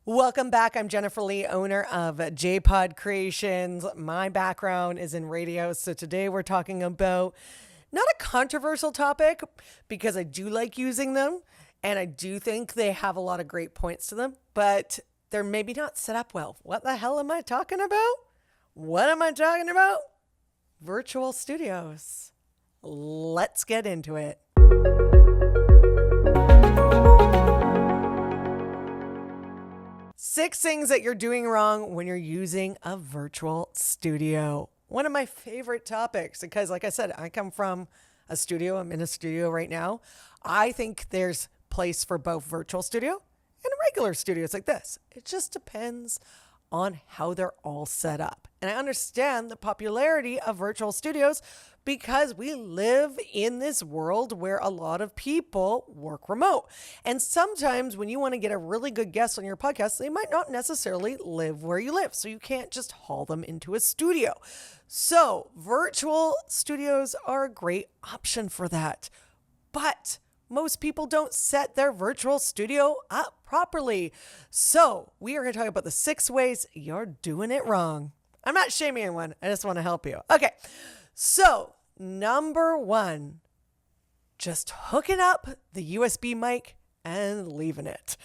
Welcome back. I'm Jennifer Lee, owner of JPod Creations. My background is in radio, so today we're talking about not a controversial topic because I do like using them and I do think they have a lot of great points to them, but they're maybe not set up well. What the hell am I talking about? What am I talking about? Virtual studios. Let's get into it. Six things that you're doing wrong when you're using a virtual studio. One of my favorite topics because, like I said, I come from a studio. I'm in a studio right now. I think there's place for both virtual studio and regular studios like this. It just depends on how they're all set up. And I understand the popularity of virtual studios because we live in this world where a lot of people work remote. And sometimes when you want to get a really good guest on your podcast, they might not necessarily live where you live. So you can't just haul them into a studio. So virtual studios are a great option for that. But most people don't set their virtual studio up properly. So we are going to talk about the 6 ways you're doing it wrong. I'm not shaming anyone. I just want to help you. Okay. So number 1, just hooking up the USB mic and leaving it.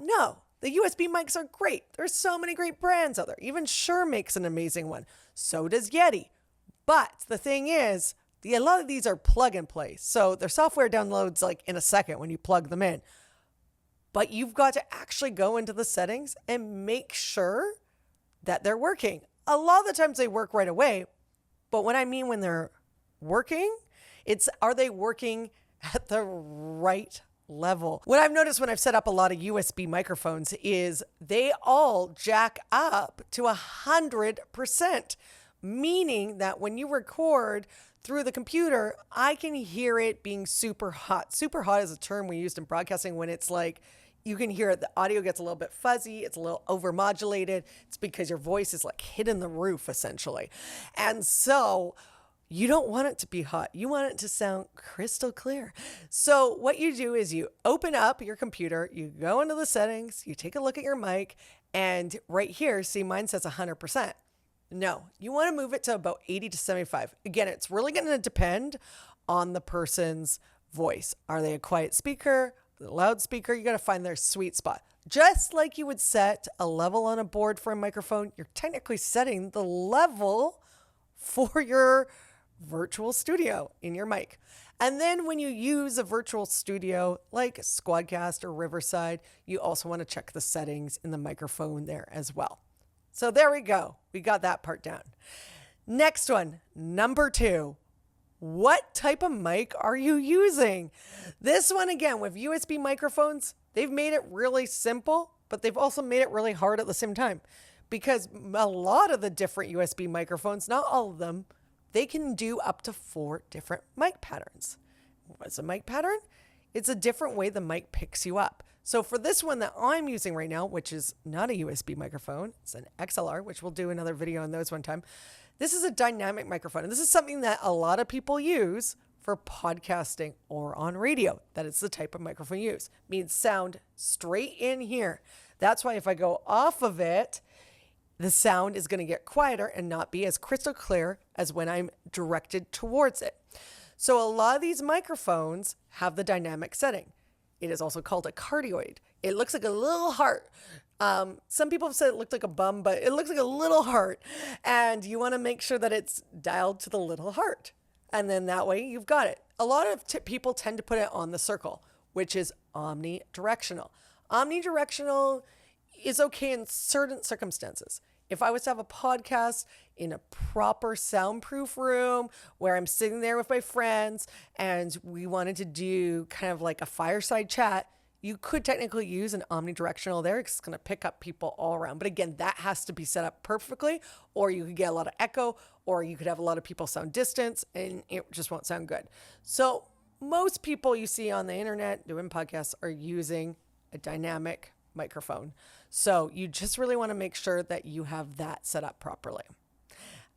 No, the USB mics are great. There's so many great brands out there. Even Shure makes an amazing one. So does Yeti. But the thing is, a lot of these are plug and play. So their software downloads like in a second when you plug them in. But you've got to actually go into the settings and make sure that they're working. A lot of the times they work right away. But what I mean when they're working, are they working at the right level? What I've noticed when I've set up a lot of USB microphones is they all jack up to 100%, meaning that when you record through the computer, I can hear it being super hot. Super hot is a term we used in broadcasting when it's like, you can hear it, the audio gets a little bit fuzzy, it's a little overmodulated. It's because your voice is like hitting the roof essentially. And so you don't want it to be hot. You want it to sound crystal clear. So what you do is you open up your computer, you go into the settings, you take a look at your mic, and right here, see mine says 100%. No, you want to move it to about 80 to 75. Again, it's really going to depend on the person's voice. Are they a quiet speaker? The loudspeaker? You got to find their sweet spot. Just like you would set a level on a board for a microphone, you're technically setting the level for your virtual studio in your mic. And then when you use a virtual studio like Squadcast or Riverside, you also want to check the settings in the microphone there as well. So there we go. We got that part down. Next one, number 2. What type of mic are you using? This one, again, with USB microphones, they've made it really simple, but they've also made it really hard at the same time because a lot of the different USB microphones, not all of them, they can do up to 4 different mic patterns. What's a mic pattern? It's a different way the mic picks you up. So for this one that I'm using right now, which is not a USB microphone, it's an XLR, which we'll do another video on those one time. This is a dynamic microphone. And this is something that a lot of people use for podcasting or on radio. That is the type of microphone you use. It means sound straight in here. That's why if I go off of it, the sound is going to get quieter and not be as crystal clear as when I'm directed towards it. So a lot of these microphones have the dynamic setting. It is also called a cardioid. It looks like a little heart. Some people have said it looked like a bum, but it looks like a little heart. And you want to make sure that it's dialed to the little heart. And then that way you've got it. A lot of people tend to put it on the circle, which is omnidirectional. Omnidirectional is okay in certain circumstances. If I was to have a podcast in a proper soundproof room where I'm sitting there with my friends and we wanted to do kind of like a fireside chat, you could technically use an omnidirectional there. It's going to pick up people all around. But again, that has to be set up perfectly, or you could get a lot of echo, or you could have a lot of people sound distant and it just won't sound good. So most people you see on the internet doing podcasts are using a dynamic microphone. So you just really want to make sure that you have that set up properly.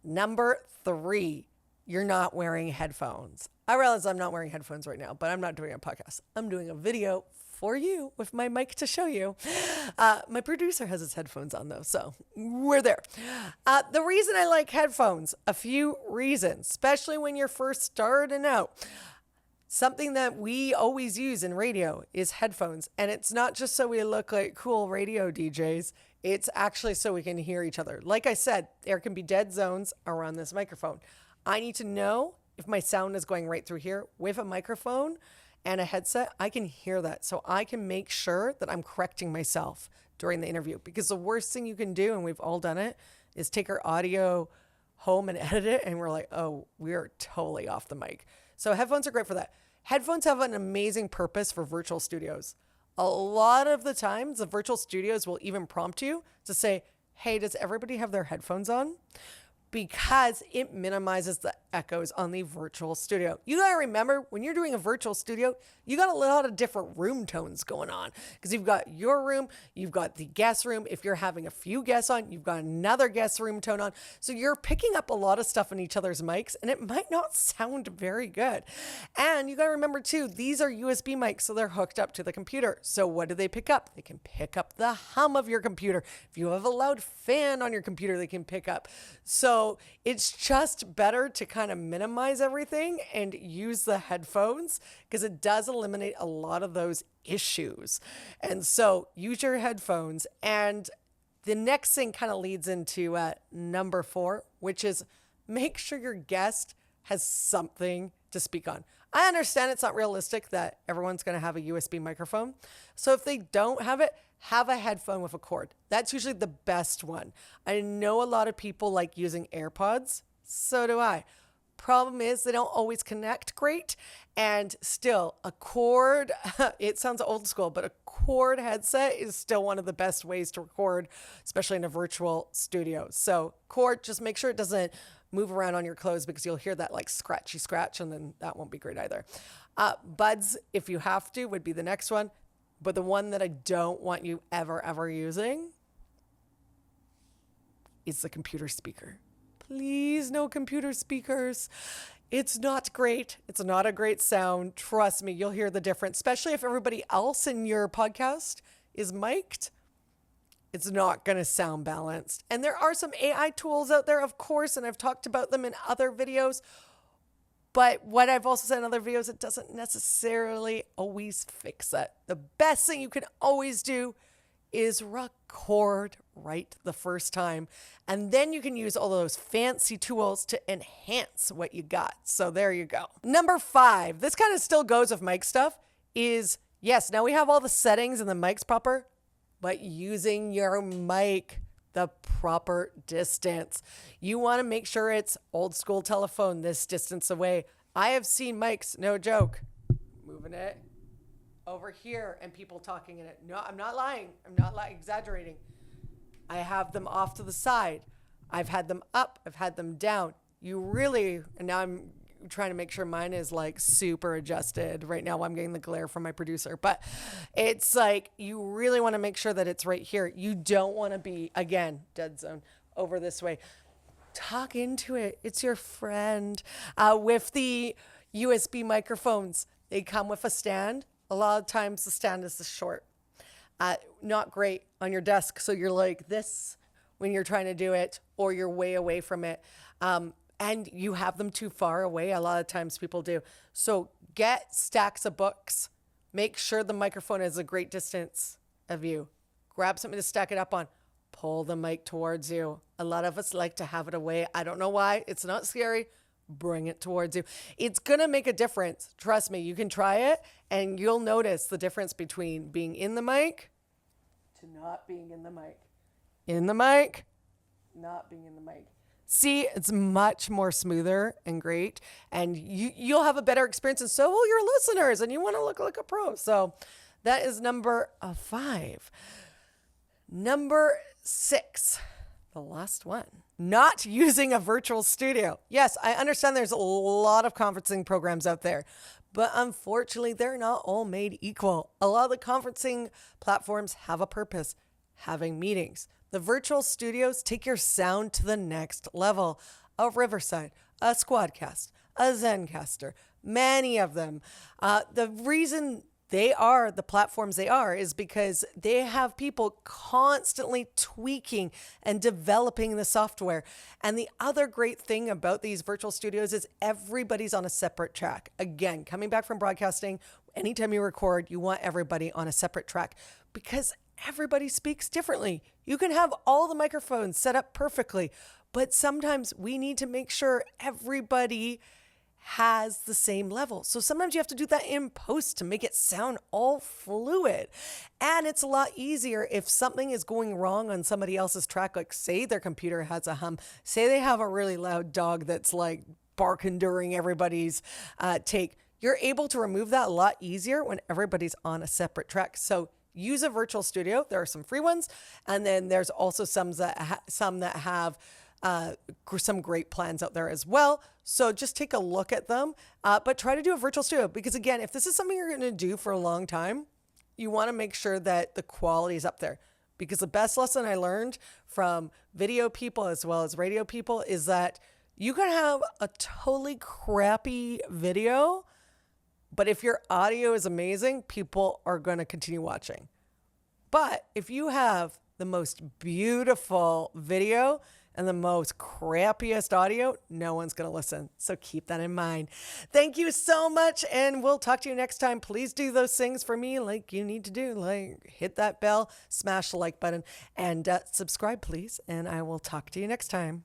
Number 3, you're not wearing headphones. I realize I'm not wearing headphones right now, but I'm not doing a podcast. I'm doing a video for you with my mic to show you. My producer has his headphones on though, so we're there. The reason I like headphones, a few reasons, especially when you're first starting out. Something that we always use in radio is headphones. And it's not just so we look like cool radio DJs. It's actually so we can hear each other. Like I said, there can be dead zones around this microphone. I need to know if my sound is going right through here with a microphone and a headset. I can hear that. So I can make sure that I'm correcting myself during the interview. Because the worst thing you can do, and we've all done it, is take our audio home and edit it. And we're like, oh, we're totally off the mic. So headphones are great for that. Headphones have an amazing purpose for virtual studios. A lot of the times, the virtual studios will even prompt you to say, hey, does everybody have their headphones on? Because it minimizes the echoes on the virtual studio. You gotta remember, when you're doing a virtual studio, you got a lot of different room tones going on. Because you've got your room, you've got the guest room. If you're having a few guests on, you've got another guest room tone on. So you're picking up a lot of stuff in each other's mics, and it might not sound very good. And you gotta remember too, these are USB mics, so they're hooked up to the computer. So what do they pick up? They can pick up the hum of your computer. If you have a loud fan on your computer, they can pick up. So it's just better to kind of minimize everything and use the headphones, because it does eliminate a lot of those issues. And so use your headphones. And the next thing kind of leads into number 4, which is make sure your guest has something to speak on. I understand it's not realistic that everyone's going to have a USB microphone. So if they don't have it, have a headphone with a cord. That's usually the best one. I know a lot of people like using AirPods. So do I. Problem is they don't always connect great. And still, a cord, it sounds old school, but a cord headset is still one of the best ways to record, especially in a virtual studio. So cord, just make sure it doesn't move around on your clothes, because you'll hear that like scratchy scratch, and then that won't be great either. Buds, if you have to, would be the next one. But the one that I don't want you ever using is the computer speaker. Please, no computer speakers. It's not great. It's not a great sound. Trust me, you'll hear the difference, especially if everybody else in your podcast is mic'd. It's not going to sound balanced. And there are some AI tools out there, of course, and I've talked about them in other videos. But what I've also said in other videos, it doesn't necessarily always fix that. The best thing you can always do is record right the first time. And then you can use all those fancy tools to enhance what you got. So there you go. Number 5, this kind of still goes with mic stuff, is yes, now we have all the settings and the mic's proper, but using your mic the proper distance. You want to make sure it's old school telephone this distance away. I have seen mics, no joke, moving it over here and people talking in it. No, I'm not lying. I'm not exaggerating. I have them off to the side. I've had them up. I've had them down. You really, and now I'm trying to make sure mine is like super adjusted right now. I'm getting the glare from my producer, but it's like, you really want to make sure that it's right here. You don't want to be, again, dead zone over this way. Talk into it. It's your friend. With the USB microphones, they come with a stand. A lot of times the stand is this short. Not great on your desk. So you're like this when you're trying to do it, or you're way away from it. And you have them too far away. A lot of times people do. So get stacks of books. Make sure the microphone is a great distance of you. Grab something to stack it up on. Pull the mic towards you. A lot of us like to have it away. I don't know why. It's not scary. Bring it towards you. It's going to make a difference. Trust me, you can try it and you'll notice the difference between being in the mic to not being in the mic. In the mic, not being in the mic. See, it's much more smoother and great, and you'll have a better experience, and so will your listeners, and you want to look like a pro. So that is number 5. Number 6, the last one, not using a virtual studio. Yes, I understand there's a lot of conferencing programs out there, but unfortunately, they're not all made equal. A lot of the conferencing platforms have a purpose, having meetings. The virtual studios take your sound to the next level. A Riverside, a Squadcast, a Zencastr, many of them. The reason they are the platforms they are is because they have people constantly tweaking and developing the software. And the other great thing about these virtual studios is everybody's on a separate track. Again, coming back from broadcasting, anytime you record, you want everybody on a separate track because everybody speaks differently. You can have all the microphones set up perfectly, but sometimes we need to make sure everybody has the same level. So sometimes you have to do that in post to make it sound all fluid. And it's a lot easier if something is going wrong on somebody else's track, like say their computer has a hum, say they have a really loud dog that's like barking during everybody's take. You're able to remove that a lot easier when everybody's on a separate track. So use a virtual studio. There are some free ones, and then there's also some that have some great plans out there as well. So just take a look at them, but try to do a virtual studio because again, if this is something you're going to do for a long time, you want to make sure that the quality is up there. Because the best lesson I learned from video people as well as radio people is that you can have a totally crappy video, but if your audio is amazing, people are going to continue watching. But if you have the most beautiful video and the most crappiest audio, no one's going to listen. So keep that in mind. Thank you so much. And we'll talk to you next time. Please do those things for me like you need to do. Like hit that bell, smash the like button, and subscribe, please. And I will talk to you next time.